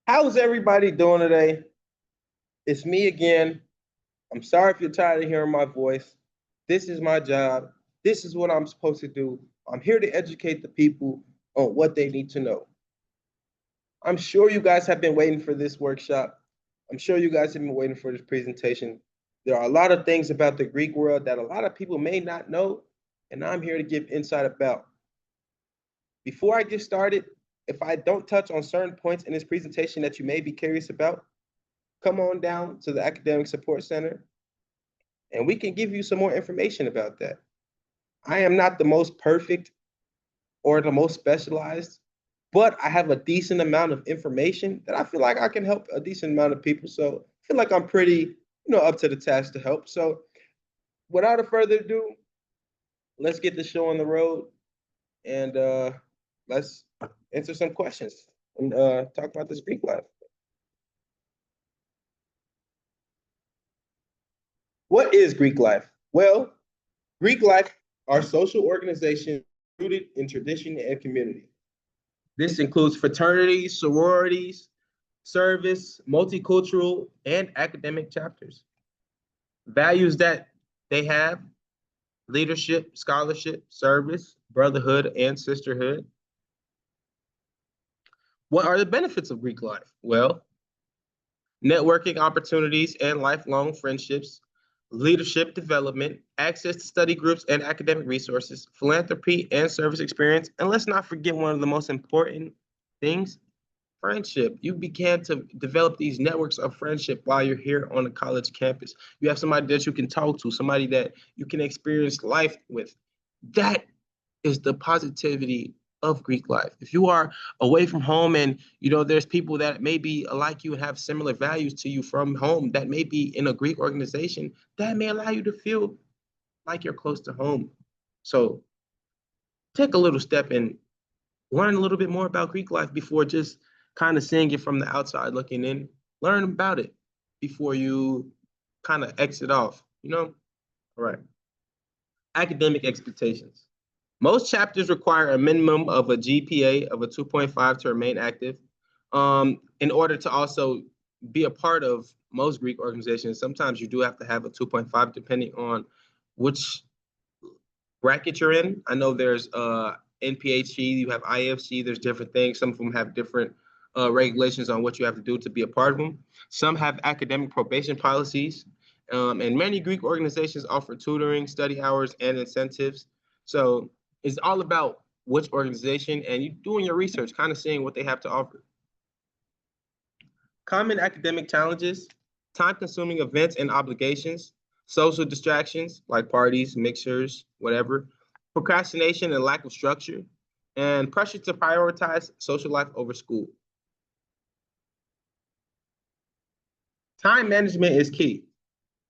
How's everybody doing today? It's me again. I'm sorry if you're tired of hearing my voice. This is my job. This is what I'm supposed to do. I'm here to educate the people on what they need to know. I'm sure you guys have been waiting for this workshop. I'm sure you guys have been waiting for this presentation. There are a lot of things about the Greek world that a lot of people may not know, and I'm here to give insight about. Before I get started, if I don't touch on certain points in this presentation that you may be curious about, come on down to the Academic Support Center and we can give you some more information about that. I am not the most perfect or the most specialized, but I have a decent amount of information that I feel like I can help a decent amount of people. So I feel like I'm pretty, up to the task to help. So without a further ado, let's get the show on the road and let's answer some questions and talk about this Greek life. What is Greek life? Well, Greek life are social organizations rooted in tradition and community. This includes fraternities, sororities, service, multicultural, and academic chapters. Values that they have: leadership, scholarship, service, brotherhood, and sisterhood. What are the benefits of Greek life? Well, networking opportunities and lifelong friendships, leadership development, access to study groups and academic resources, philanthropy and service experience, and let's not forget one of the most important things, friendship. You began to develop these networks of friendship while you're here on a college campus. You have somebody that you can talk to, somebody that you can experience life with. That is the positivity of Greek life. If you are away from home and there's people that may be like you and have similar values to you from home that may be in a Greek organization, that may allow you to feel like you're close to home. So take a little step and learn a little bit more about Greek life before just kind of seeing it from the outside looking in. Learn about it before you kind of exit off, All right. Academic expectations. Most chapters require a minimum of a GPA of a 2.5 to remain active. In order to also be a part of most Greek organizations, sometimes you do have to have a 2.5 depending on which bracket you're in. I know there's NPHC, you have IFC, there's different things. Some of them have different regulations on what you have to do to be a part of them. Some have academic probation policies, and many Greek organizations offer tutoring, study hours, and incentives. So it's all about which organization and you doing your research, kind of seeing what they have to offer. Common academic challenges: time-consuming events and obligations, social distractions like parties, mixers, whatever, procrastination and lack of structure, and pressure to prioritize social life over school. Time management is key.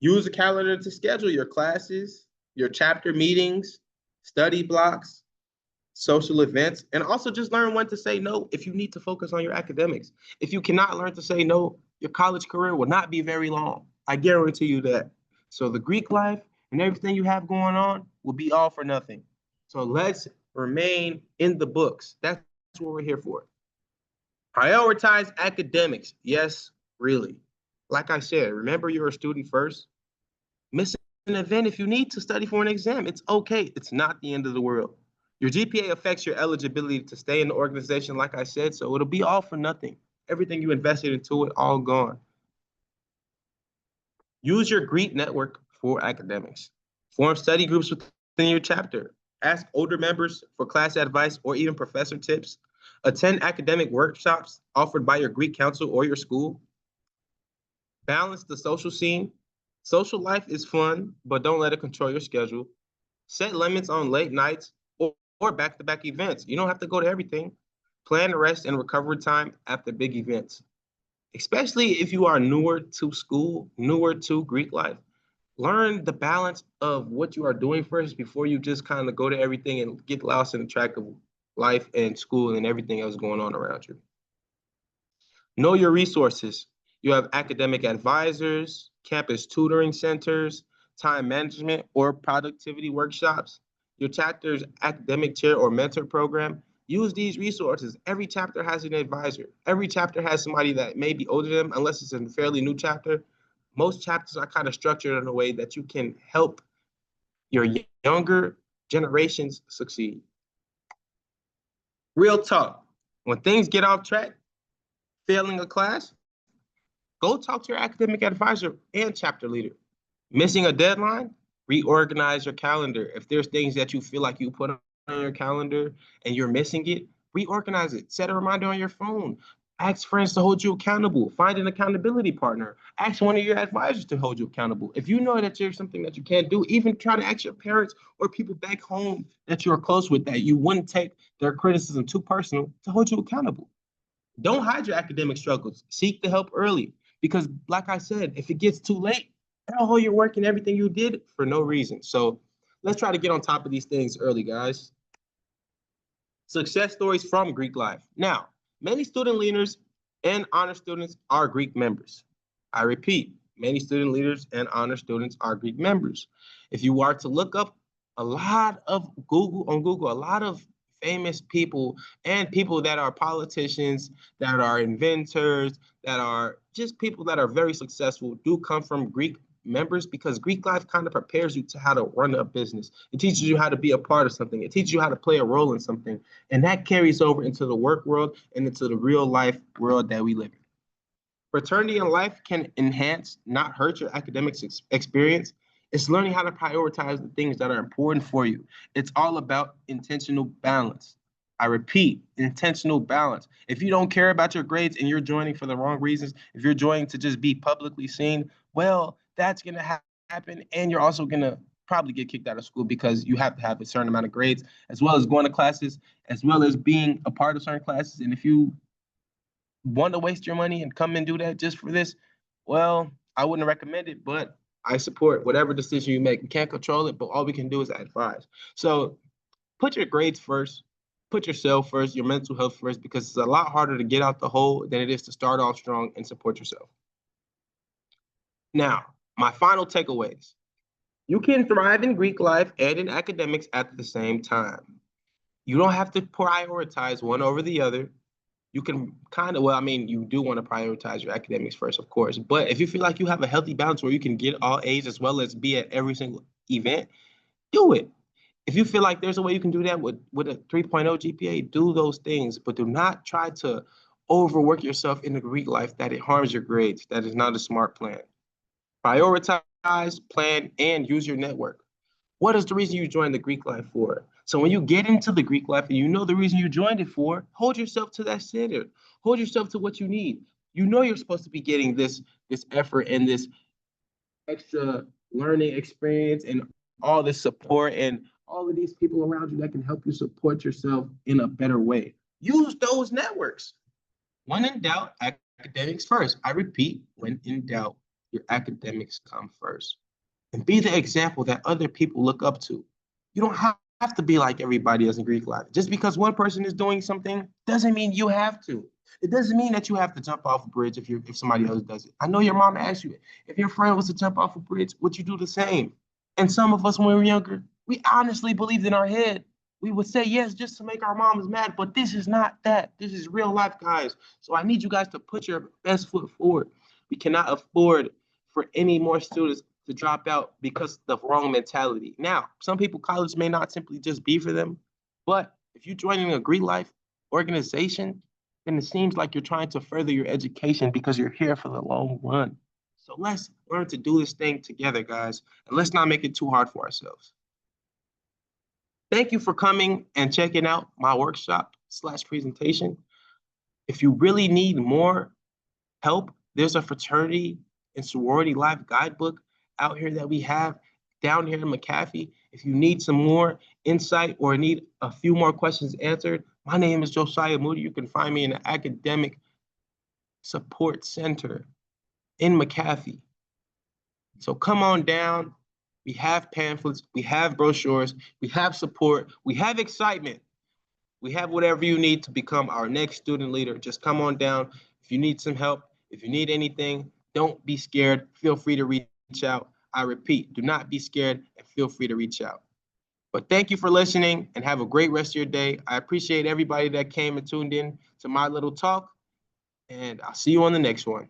Use a calendar to schedule your classes, your chapter meetings, study blocks, social events, and also just learn when to say no if you need to focus on your academics. If you cannot learn to say no, your college career will not be very long. I guarantee you that. So the Greek life and everything you have going on will be all for nothing. So let's remain in the books. That's what we're here for. Prioritize academics. Yes, really. Like I said, remember you're a student first. Miss an event if you need to study for an exam. It's okay. It's not the end of the world. Your GPA affects your eligibility to stay in the organization, like I said, so it'll be all for nothing. Everything you invested into it, all gone. Use your Greek network for academics. Form study groups within your chapter. Ask older members for class advice or even professor tips. Attend academic workshops offered by your Greek council or your school. Balance the social scene. Social life is fun, but don't let it control your schedule. Set limits on late nights or back-to-back events. You don't have to go to everything. Plan rest and recovery time after big events. Especially if you are newer to school, newer to Greek life, learn the balance of what you are doing first before you just kind of go to everything and get lost in the track of life and school and everything else going on around you. Know your resources. You have academic advisors, campus tutoring centers, time management or productivity workshops, your chapter's academic chair or mentor program. Use these resources. Every chapter has an advisor. Every chapter has somebody that may be older than them, unless it's a fairly new chapter. Most chapters are kind of structured in a way that you can help your younger generations succeed. Real talk. When things get off track, failing a class, go talk to your academic advisor and chapter leader. Missing a deadline, reorganize your calendar. If there's things that you feel like you put on your calendar and you're missing it, reorganize it. Set a reminder on your phone. Ask friends to hold you accountable. Find an accountability partner. Ask one of your advisors to hold you accountable. If you know that there's something that you can't do, even try to ask your parents or people back home that you're close with that you wouldn't take their criticism too personal to hold you accountable. Don't hide your academic struggles. Seek the help early because, like I said, if it gets too late, all your work and everything you did for no reason. So let's try to get on top of these things early, guys. Success stories from Greek life. Now, many student leaders and honor students are Greek members. I repeat, many student leaders and honor students are Greek members. If you are to look up a lot of Google, a lot of famous people and people that are politicians, that are inventors, that are just people that are very successful do come from Greek members because Greek life kind of prepares you to how to run a business. It teaches you how to be a part of something. It teaches you how to play a role in something. And that carries over into the work world and into the real life world that we live in. Fraternity in life can enhance, not hurt your academic experience. It's learning how to prioritize the things that are important for you. It's all about intentional balance. I repeat, intentional balance. If you don't care about your grades and you're joining for the wrong reasons, if you're joining to just be publicly seen, well, that's going to happen. And you're also going to probably get kicked out of school because you have to have a certain amount of grades, as well as going to classes, as well as being a part of certain classes. And if you want to waste your money and come and do that just for this, well, I wouldn't recommend it, but I support whatever decision you make. We can't control it, but all we can do is advise. So put your grades first, put yourself first, your mental health first, because it's a lot harder to get out the hole than it is to start off strong and support yourself. Now, my final takeaways. You can thrive in Greek life and in academics at the same time. You don't have to prioritize one over the other. You can kind of, well, I mean, you do want to prioritize your academics first, of course. But if you feel like you have a healthy balance where you can get all A's as well as be at every single event, do it. If you feel like there's a way you can do that with a 3.0 GPA, do those things. But do not try to overwork yourself in the Greek life that it harms your grades. That is not a smart plan. Prioritize, plan, and use your network. What is the reason you joined the Greek life for? So when you get into the Greek life and you know the reason you joined it for, hold yourself to that standard. Hold yourself to what you need. You know you're supposed to be getting this effort and this extra learning experience and all this support and all of these people around you that can help you support yourself in a better way. Use those networks. When in doubt, academics first. I repeat, when in doubt, your academics come first. And be the example that other people look up to. You don't have to be like everybody else in Greek life. Just because one person is doing something doesn't mean you have to. It doesn't mean that you have to jump off a bridge if somebody else does it. I know your mom asked you, if your friend was to jump off a bridge, would you do the same? And some of us, when we were younger, we honestly believed in our head. We would say yes just to make our moms mad, but this is not that. This is real life, guys. So I need you guys to put your best foot forward. We cannot afford for any more students to drop out because of the wrong mentality. Now, some people, college may not simply just be for them, but if you're joining a Greek life organization, then it seems like you're trying to further your education because you're here for the long run. So let's learn to do this thing together, guys, and let's not make it too hard for ourselves. Thank you for coming and checking out my workshop/presentation. If you really need more help, there's a fraternity and sorority life guidebook out here that we have down here in McAfee. If you need some more insight or need a few more questions answered, my name is Josiah Moody. You can find me in the Academic Support Center in McAfee. So come on down. We have pamphlets, we have brochures, we have support, we have excitement. We have whatever you need to become our next student leader. Just come on down. If you need some help, if you need anything, don't be scared. Feel free to reach out. I repeat, do not be scared and feel free to reach out. But thank you for listening and have a great rest of your day. I appreciate everybody that came and tuned in to my little talk, and I'll see you on the next one.